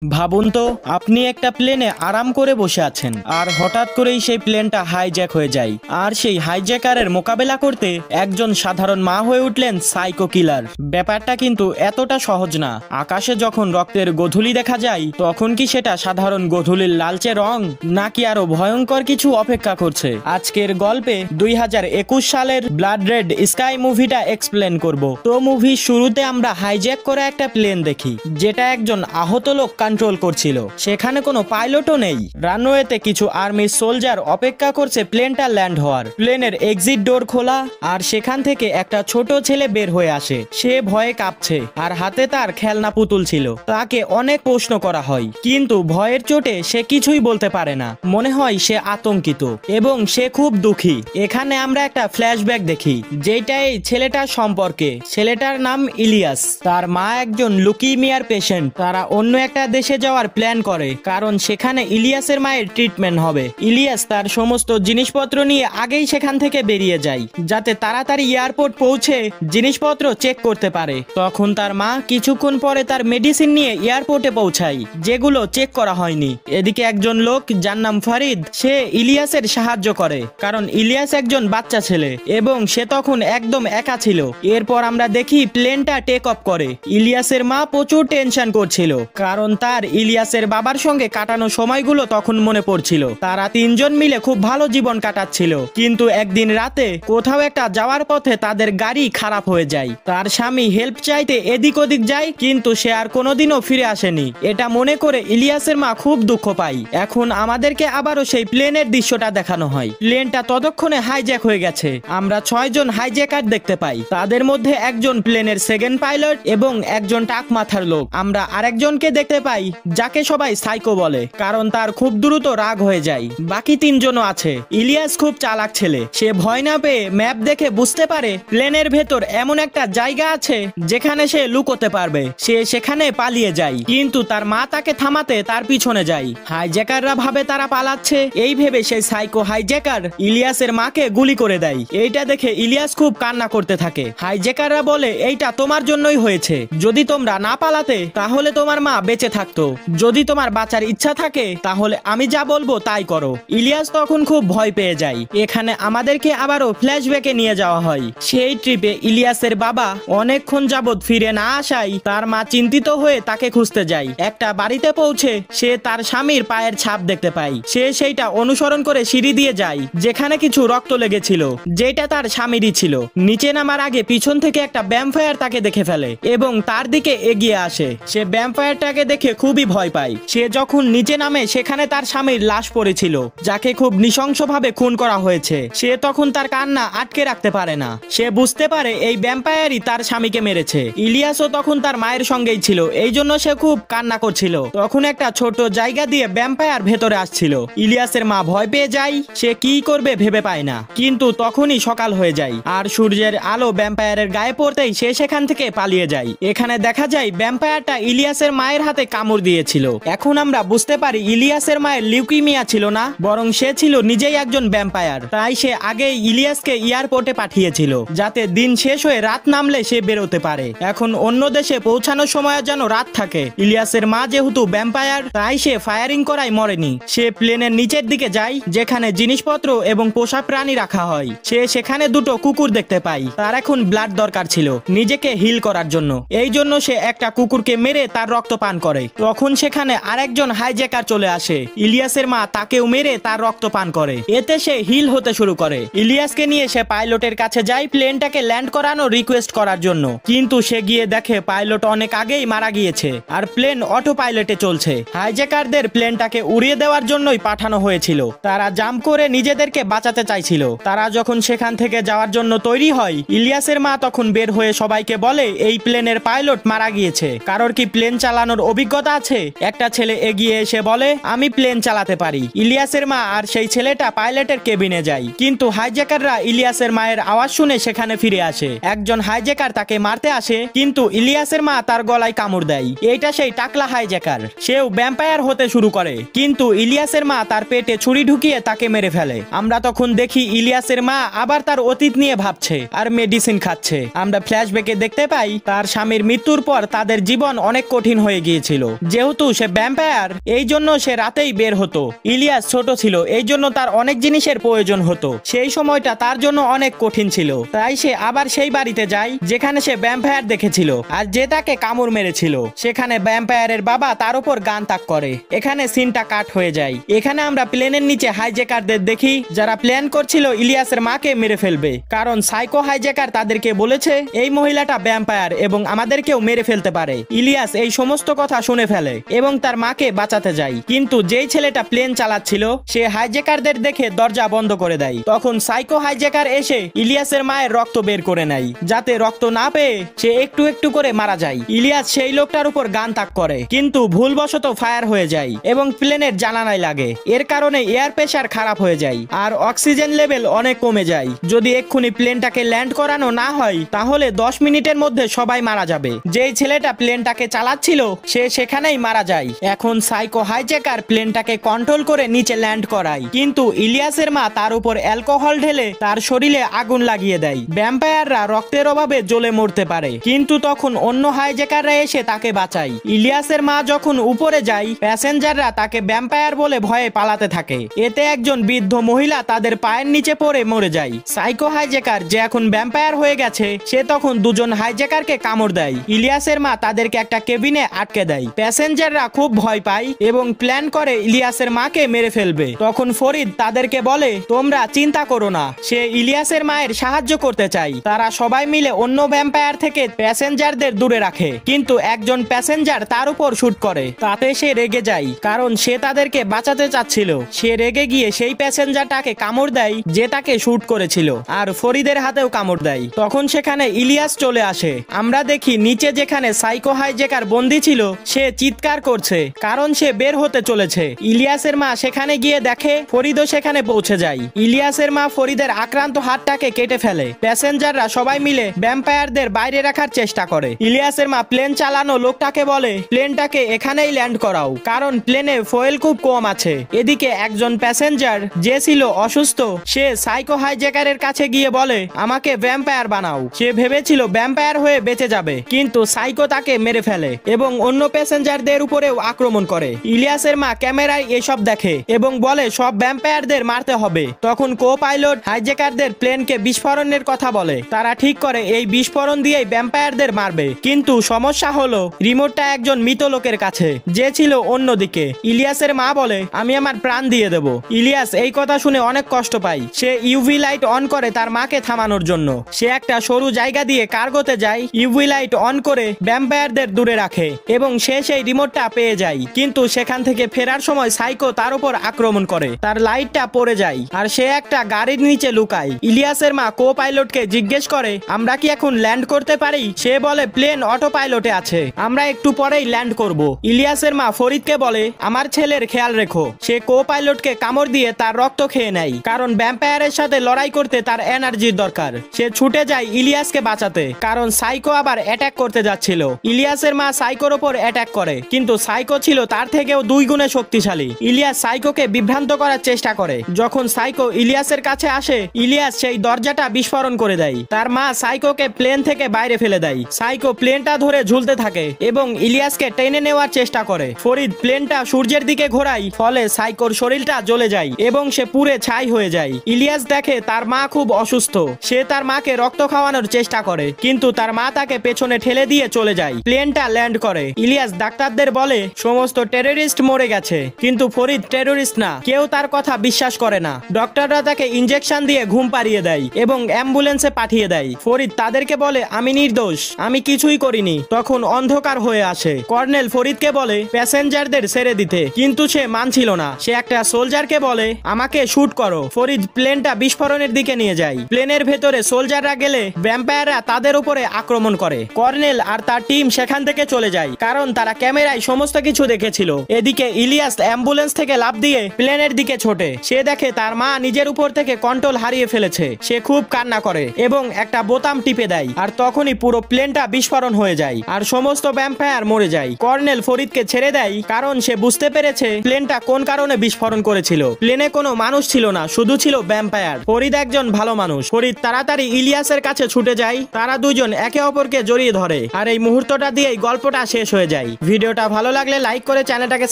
ভাবুন তো আপনি একটা প্লেনে আরাম করে বসে আছেন আর হঠাৎ করেই সেই প্লেনটা হাইজ্যাক হয়ে যায় আর সেই হাইজ্যাকারের মোকাবেলা করতে একজন সাধারণ মা হয়ে উঠলেন সাইকো কিলার। ব্যাপারটা কিন্তু এতটা সহজ না। আকাশে যখন রক্তের গোধূলি দেখা যায় তখন কি সেটা সাধারণ গোধূলির লালচে রং নাকি আরো ভয়ঙ্কর কিছু অপেক্ষা করছে? আজকের গল্পে 2021 সালের ব্লাড রেড স্কাই মুভিটা এক্সপ্লেন করব। তো মুভির শুরুতে আমরা হাইজ্যাক করা একটা প্লেন দেখি যেটা একজন আহত লোক কন্ট্রোল করছিল। সেখানে কোনো পাইলটও নেই। রানওয়েতে কিছু আর্মি সোলজার অপেক্ষা করছে প্লেনটা ল্যান্ড হওয়ার। প্লেনের এক্সিট ডোর খোলা আর সেখান থেকে একটা ছোট ছেলে বের হয়ে আসে। সে ভয়ে কাঁপছে আর হাতে তার খেলনা পুতুল ছিল। তাকে অনেক প্রশ্ন করা হয় কিন্তু ভয়ের চোটে সে কিছুই বলতে পারে না। মনে হয় সে আতঙ্কিত এবং সে খুব দুঃখী। এখানে আমরা একটা ফ্ল্যাশব্যাক দেখি যেটা এই ছেলেটার সম্পর্কে। ছেলেটার নাম ইলিয়াস। তার মা একজন লুকিমিয়ার পেশেন্ট। তারা অন্য একটা দেশে যাওয়ার প্ল্যান করে কারণ সেখানে ইলিয়াসের মায়ের ট্রিটমেন্ট হবে। ইলিয়াস তার সমস্ত জিনিসপত্র নিয়ে আগেই সেখান থেকে বেরিয়ে যায় যাতে তাড়াতাড়ি এয়ারপোর্ট পৌঁছে জিনিসপত্র চেক করতে পারে। তখন তার মা কিছুক্ষণ পরে তার মেডিসিন নিয়ে এয়ারপোর্টে পৌঁছায় যেগুলো চেক করা হয়নি। এদিকে একজন লোক যার নাম ফরিদ, সে ইলিয়াসের সাহায্য করে কারণ ইলিয়াস একজন বাচ্চা ছেলে এবং সে তখন একদম একা ছিল। এরপর আমরা দেখি প্লেনটা টেক অফ করে। ইলিয়াসের মা প্রচুর টেনশন করছিল কারণ তার ইলিয়াসের বাবার সঙ্গে কাটানো সময়গুলো তখন মনে পড়ছিল। তারা তিনজন মিলে খুব ভালো জীবন কাটাচ্ছিল কিন্তু একদিন রাতে কোথাও একটা যাওয়ার পথে তাদের গাড়ি খারাপ হয়ে যায়। তার স্বামী হেল্প চাইতে এদিক ওদিক যায় কিন্তু সে আর কোনোদিনও ফিরে আসেনি। এটা মনে করে ইলিয়াসের মা খুব দুঃখ পায়। এখন আমাদেরকে আবারও সেই প্লেনের দৃশ্যটা দেখানো হয়। প্লেনটা ততক্ষণে হাইজ্যাক হয়ে গেছে। আমরা 6 জন হাইজ্যাকার দেখতে পাই। তাদের মধ্যে একজন প্লেনের সেকেন্ড পাইলট এবং একজন টাক মাথার লোক। আমরা আরেকজনকে দেখতে পাই যাকে সবাই সাইকো বলে কারণ তার খুব দ্রুত রাগ হয়ে যায়। বাকি 3 জনও আছে। ইলিয়াস খুব চালাক ছেলে। সে ভয় না পেয়ে ম্যাপ দেখে বুঝতে পারে প্লেনের ভেতর এমন একটা জায়গা আছে যেখানে সে লুকোতে পারবে। সে সেখানে পালিয়ে যায় কিন্তু তার মা তাকে থামাতে তার পিছনে যায়। হাইজ্যাকাররা ভাবে তারা পালাচ্ছে। এই ভেবে সেই সাইকো হাইজ্যাকার ইলিয়াসের মাকে গুলি করে দেয়। এইটা দেখে ইলিয়াস খুব কান্না করতে থাকে। হাইজ্যাকাররা বলে এইটা তোমার জন্যই হয়েছে। যদি তোমরা না পালাতে তাহলে তোমার মা বেঁচে থাকতো। যদি তোমার বাঁচার ইচ্ছা থাকে তাহলে আমি যা বলবো তাই করো। ইলিয়াস তখন খুব ভয় পেয়ে যায়। এখানে আমাদেরকে আবারও ফ্ল্যাশব্যাকে নিয়ে যাওয়া হয়। সেই ট্রিপে ইলিয়াসের বাবা অনেকক্ষণ যাবৎ ফিরে না আসায় তার মা চিন্তিত হয়ে তাকে খুঁজতে যায়। একটা বাড়িতে পৌঁছে সে তার স্বামীর পায়ের ছাপ দেখতে পায়। সে সেইটা অনুসরণ করে সিঁড়ি দিয়ে যায় যেখানে কিছু রক্ত লেগেছিল যেটা তার স্বামীরই ছিল। নিচে নামার আগে পিছন থেকে একটা ভ্যাম্পায়ার তাকে দেখে ফেলে এবং তার দিকে এগিয়ে আসে। সে ভ্যাম্পায়ারটাকে দেখে খুবই ভয় পায়। সে যখন নিচে নামে সেখানে তার স্বামীর লাশ পড়েছিল যাকে খুব নৃশংসভাবে খুন করা হয়েছে। সে তখন তার কান্না আটকে রাখতে পারে না। সে বুঝতে পারে এই ভ্যাম্পায়ারই তার স্বামীকে মেরেছে। ইলিয়াসও তখন তার মায়ের সঙ্গেই ছিল, এই জন্য সে খুব কান্না করছিল। তখন একটা ছোট জায়গা দিয়ে ভ্যাম্পায়ার ভেতরে আসছিল। ইলিয়াসের মা ভয় পেয়ে যায়। সে কি করবে ভেবে পায় না কিন্তু তখনই সকাল হয়ে যায় আর সূর্যের আলো ভ্যাম্পায়ারের গায়ে পড়তেই সে সেখান থেকে পালিয়ে যায়। এখানে দেখা যায় ভ্যাম্পায়ারটা ইলিয়াসের মায়ের হাতে কামড় দিয়েছিল। এখন আমরা বুঝতে পারি ইলিয়াসের মায়ের লিউকিমিয়া ছিল না, বরং সে ছিল নিজেই একজন ভ্যাম্পায়ার। তাই সে আগেই ইলিয়াসকে এয়ারপোর্টে পাঠিয়েছিল যাতে দিন শেষ হয়ে রাত নামলে সে বেরোতে পারে। এখন অন্য দেশে পৌঁছানোর সময় যেন রাত থাকে। ইলিয়াসের মা যেহেতু ভ্যাম্পায়ার তাই সে ফায়ারিং করায় মরেনি। সে প্লেনের নিচের দিকে যায় যেখানে জিনিসপত্র এবং পোষা প্রাণী রাখা হয়। সে সেখানে দুটো কুকুর দেখতে পায়। তার এখন ব্লাড দরকার ছিল নিজেকে হিল করার জন্য। এই জন্য সে একটা কুকুরকে মেরে তার রক্ত পান করে। তখন সেখানে আরেকজন হাইজ্যাকার চলে আসে। ইলিয়াসের মা তাকেও মেরে তার রক্ত পান করে। এতে সে হিল হতে শুরু করে। ইলিয়াসকে নিয়ে সে পাইলটের কাছে যায় প্লেনটাকে ল্যান্ড করানো রিকোয়েস্ট করার জন্য কিন্তু সে গিয়ে দেখে পাইলট অনেক আগেই মারা গিয়েছে আর প্লেন অটো পাইলটে চলছে। হাইজ্যাকারদের প্লেনটাকে উড়িয়ে দেওয়ার জন্যই পাঠানো হয়েছিল। তারা জাম্প করে নিজেদেরকে বাঁচাতে চাইছিল। তারা যখন সেখান থেকে যাওয়ার জন্য তৈরি হয় ইলিয়াসের মা তখন বের হয়ে সবাইকে বলে এই প্লেনের পাইলট মারা গিয়েছে। কারোর কি প্লেন চালানোর অভিজ্ঞতা আছে? একটা ছেলে এগিয়ে এসে বলে আমি প্লেন চালাতে পারি। ইলিয়াসের মা আর সেই ছেলেটা পাইলটের কেবিনে যায় কিন্তু হাইজ্যাকাররা ইলিয়াসের মায়ের আওয়াজ শুনে সেখানে ফিরে আসে। একজন হাইজ্যাকার তাকে মারতে আসে কিন্তু ইলিয়াসের মা তার গলায় কামড় দেয়। এইটা সেই টাকলা হাইজ্যাকার। সেও ভ্যাম্পায়ার হতে শুরু করে কিন্তু ইলিয়াসের মা তার পেটে ছুরি ঢুকিয়ে তাকে মেরে ফেলে। আমরা তখন দেখি ইলিয়াসের মা আবার তার অতীত নিয়ে ভাবছে আর মেডিসিন খাচ্ছে। আমরা ফ্ল্যাশব্যাকে দেখতে পাই তার স্বামীর মৃত্যুর পর তাদের জীবন অনেক কঠিন হয়ে গিয়েছিল। যেহেতু সে ভ্যাম্পায়ার, এই জন্য সে রাতেই বের হতো। ইলিয়াস ছোট ছিল, এই জন্য তার অনেক জিনিসের প্রয়োজন হতো। সেই সময়টা তার জন্য অনেক কঠিন ছিল, তাই সে আবার সেই বাড়িতে যায় যেখানে সে ভ্যাম্পায়ার দেখেছিল আর যে তাকে কামড় মেরেছিল। সেখানে ভ্যাম্পায়ারের বাবা তার উপর গান তাক করে। এখানে সিনটা কাট হয়ে যায়। এখানে আমরা প্লেনের নিচে হাইজ্যাকারদের দেখি, যারা প্ল্যান করছিল ইলিয়াসের মাকে মেরে ফেলবে, কারণ সাইকো হাইজ্যাকার তাদেরকে বলেছে এই মহিলাটা ভ্যাম্পায়ার এবং আমাদেরকেও মেরে ফেলতে পারে। ইলিয়াস এই সমস্ত কথা শুনে ফেলে এবং তার মাকে বাঁচাতে যায়, কিন্তু যেই ছেলেটা প্লেন চালাচ্ছিল সে হাইজ্যাকারদের দেখে দরজা বন্ধ করে দেয়। তখন সাইকো হাইজ্যাকার এসে ইলিয়াসের মায়ের রক্ত বের করে নেয়, যাতে রক্ত না পেয়ে সে একটু একটু করে মারা যায়। ইলিয়াস সেই লোকটার উপর গান তাক করে, কিন্তু ভুলবশত ফায়ার হয়ে যায় এবং প্লেনের জানালায় লাগে। এর কারণে এয়ার প্রেসার খারাপ হয়ে যায় আর অক্সিজেন লেভেল অনেক কমে যায়। যদি এক্ষুনি প্লেনটাকে ল্যান্ড করানো না হয় তাহলে 10 মিনিটের মধ্যে সবাই মারা যাবে। যেই ছেলেটা প্লেনটাকে চালাচ্ছিল সে সেখানেই মারা যায়। এখন সাইকো হাইজ্যাকার প্লেনটাকে কন্ট্রোল করে নিচে ল্যান্ড করায়, কিন্তু ইলিয়াসের মা তার উপর অ্যালকোহল ঢেলে তার শরীরে আগুন লাগিয়ে দেয়। ভ্যাম্পায়াররা রক্তের অভাবে জ্বলে মরতে পারে, কিন্তু তখন অন্য হাইজ্যাকাররা এসে তাকে বাঁচায়। ইলিয়াসের মা যখন উপরে যায়, প্যাসেঞ্জাররা তাকে ভ্যাম্পায়ার বলে ভয়ে পালাতে থাকে। এতে একজন বৃদ্ধ মহিলা তাদের পায়ের নিচে পড়ে মরে যায়। সাইকো হাইজ্যাকার যে এখন ভ্যাম্পায়ার হয়ে গেছে সে তখন দুজন হাইজ্যাকারকে কামড় দেয়। ইলিয়াসের মা তাদেরকে একটা কেবিনে আটকে দেয়। প্যাসেঞ্জাররা খুব ভয় পায় এবং প্ল্যান করে ইলিয়াসের মাকে মেরে ফেলবে। তখন ফরিদ তাদেরকে বলে তোমরা চিন্তা করো না, সে ইলিয়াসের মায়ের সাহায্য করতে চাই। তারা সবাই মিলে অন্য ভ্যাম্পায়ার থেকে প্যাসেঞ্জারদের দূরে রাখে, কিন্তু একজন প্যাসেঞ্জার তার উপর শুট করে। তাতে সে রেগে যায়, কারণ সে তাদেরকে বাঁচাতে চাচ্ছিল। সে রেগে গিয়ে সেই প্যাসেঞ্জারটাকে কামড় দেয় যে তাকে শুট করেছিল, আর ফরিদের হাতেও কামড় দেয়। তখন সেখানে ইলিয়াস চলে আসে। আমরা দেখি নিচে যেখানে সাইকো হাইজ্যাকার বন্দী ছিল সে চিৎকার করছে, কারণ সে বের হতে চলেছে। ইলিয়াসের মা সেখানে গিয়ে দেখে ফরিদও সেখানে পৌঁছে যায়। ইলিয়াসের মা ফরিদের আক্রান্ত হাতটাকে কেটে ফেলে। প্যাসেঞ্জাররা সবাই মিলে ভ্যাম্পায়ারদের বাইরে রাখার চেষ্টা করে। ইলিয়াসের মা প্লেন চালানো লোকটাকে বলে প্লেনটাকে এখানেই ল্যান্ড করাও, কারণ প্লেনে ফুয়েল খুব কম আছে। এদিকে একজন প্যাসেঞ্জার যে ছিল অসুস্থ সে সাইকো হাইজ্যাকারের কাছে গিয়ে বলে আমাকে ভ্যাম্পায়ার বানাও। সে ভেবেছিল ভ্যাম্পায়ার হয়ে বেঁচে যাবে, কিন্তু সাইকো তাকে মেরে ফেলে এবং অন্য প্যাসেঞ্জারদের উপরেও আক্রমণ করে। ইলিয়াসের মা ক্যামেরায় এসব দেখে এবং বলে সব ভ্যাম্পায়ারদের মারতে হবে। তখন কো পাইলট হাইজ্যাকারদের প্লেনকে বিস্ফোরণের কথা বলে। তারা ঠিক করে এই বিস্ফোরণ দিয়েই ভ্যাম্পায়ারদের মারবে, কিন্তু সমস্যা হলো রিমোটটা একজন মৃত লোকের কাছে যে ছিল অন্যদিকে। ইলিয়াসের মা বলে আমি আমার প্রাণ দিয়ে দেব। ইলিয়াস এই কথা শুনে অনেক কষ্ট পায়। সে ইউভি লাইট অন করে তার মাকে থামানোর জন্য। সে একটা সরু জায়গা দিয়ে কার্গোতে যায়, ইউভি লাইট অন করে ভ্যাম্পায়ারদের দূরে রাখে এবং সে সেই রিমোটটা পেয়ে যায়। কিন্তু সেখান থেকে ফেরার সময় সাইকো তার উপর আক্রমণ করে, তার লাইটটা পড়ে যায় আর সে একটা গাড়ির নিচে লুকায়। ইলিয়াসের মা কো পাইলটকে জিজ্ঞেস করে আমরা কি এখন ল্যান্ড করতে পারি? সে বলে প্লেন অটো পাইলটে আছে, আমরা একটু পরেই ল্যান্ড করব। ইলিয়াসের মা ফরিদকে বলে আমার ছেলের খেয়াল রেখো। সে কো পাইলটকে কামড় দিয়ে তার রক্ত খেয়ে নেয়, কারণ ভ্যাম্পায়ারের সাথে লড়াই করতে তার এনার্জির দরকার। সে ছুটে যায় ইলিয়াসকে বাঁচাতে, কারণ সাইকো আবার অ্যাটাক করতে যাচ্ছিল। ইলিয়াসের মা সাইকোর ওপর অ্যাটাক করে, কিন্তু সাইকো ছিল তার থেকেও 2 গুণে শক্তিশালী। ইলিয়াস সাইকোকে বিভ্রান্ত করার চেষ্টা করে। যখন সাইকো ইলিয়াসের কাছে আসে ইলিয়াস সেই দরজাটা বিস্ফোরণ করে দেয়। তার মা সাইকোকে প্লেন থেকে বাইরে ফেলে দেয়। সাইকো প্লেনটা ধরে ঝুলতে থাকে এবং ইলিয়াসকে টেনে নেওয়ার চেষ্টা করে। ফরিদ প্লেনটা সূর্যের দিকে ঘোরায়, ফলে সাইকোর শরীরটা জ্বলে যায় এবং সে পুড়ে ছাই হয়ে যায়। ইলিয়াস দেখে তার মা খুব অসুস্থ। সে তার মাকে রক্ত খাওয়ানোর চেষ্টা করে, কিন্তু তার মা তাকে পেছনে ঠেলে দিয়ে চলে যায়। প্লেনটা ল্যান্ড করে। ইলিয়াস ডাক্তারদের বলে সমস্ত টেররিস্ট মরে গেছে, কিন্তু ফরিদ টেররিস্ট না। কেউ তার কথা বিশ্বাস করে না। ডক্টররা তাকে ইনজেকশন দিয়ে ঘুম পাড়িয়ে দেয় এবং অ্যাম্বুলেন্সে পাঠিয়ে দেয়। ফরিদ তাদেরকে বলে আমি নির্দোষ, আমি কিছুই করিনি। তখন অন্ধকার হয়ে আসে। কর্নেল ফরিদকে বলে প্যাসেঞ্জারদের ছেড়ে দিতে, কিন্তু সে মানছিল না। সে একটা সোলজারকে বলে আমাকে শুট করো। ফরিদ প্লেনটা বিস্ফোরণের দিকে নিয়ে যায়। প্লেনের ভেতরে সোলজাররা গেলে ভ্যাম্পায়াররা তাদের উপরে আক্রমণ করে। কর্নেল আর তার টিম সেখান থেকে চলে যায়, কারণ তারা ক্যামেরায় সমস্ত কিছু দেখেছিল। এদিকে ইলিয়াস অ্যাম্বুলেন্স থেকে লাফ দিয়ে প্লেনের দিকে ছোটে। সে দেখে তার মা নিজের উপর থেকে কন্ট্রোল হারিয়ে ফেলেছে। সে খুব কান্না করে এবং একটা বোতাম টিপে দেয়, আর তখনই পুরো প্লেনটা বিস্ফোরণ হয়ে যায় আর সমস্ত ভ্যাম্পায়ার মরে যায়। কর্নেল ফরিদকে ছেড়ে দেয়, কারণ সে বুঝতে পেরেছে প্লেনটা কোন কারণে বিস্ফোরণ করেছিল। প্লেনে কোনো মানুষ ছিল না, শুধু ছিল ভ্যাম্পায়ার। ফরিদ একজন ভালো মানুষ। ফরিদ তাড়াতাড়ি ইলিয়াসের কাছে ছুটে যায়। তারা দুজন একে অপরকে জড়িয়ে ধরে, আর এই মুহূর্তটা দিয়েই গল্পটা শেষ হয়ে যায়। ভিডিওটা ভালো লাগলে লাইক করে চ্যানেলটাকে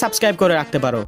সাবস্ক্রাইব করে রাখতে পারো।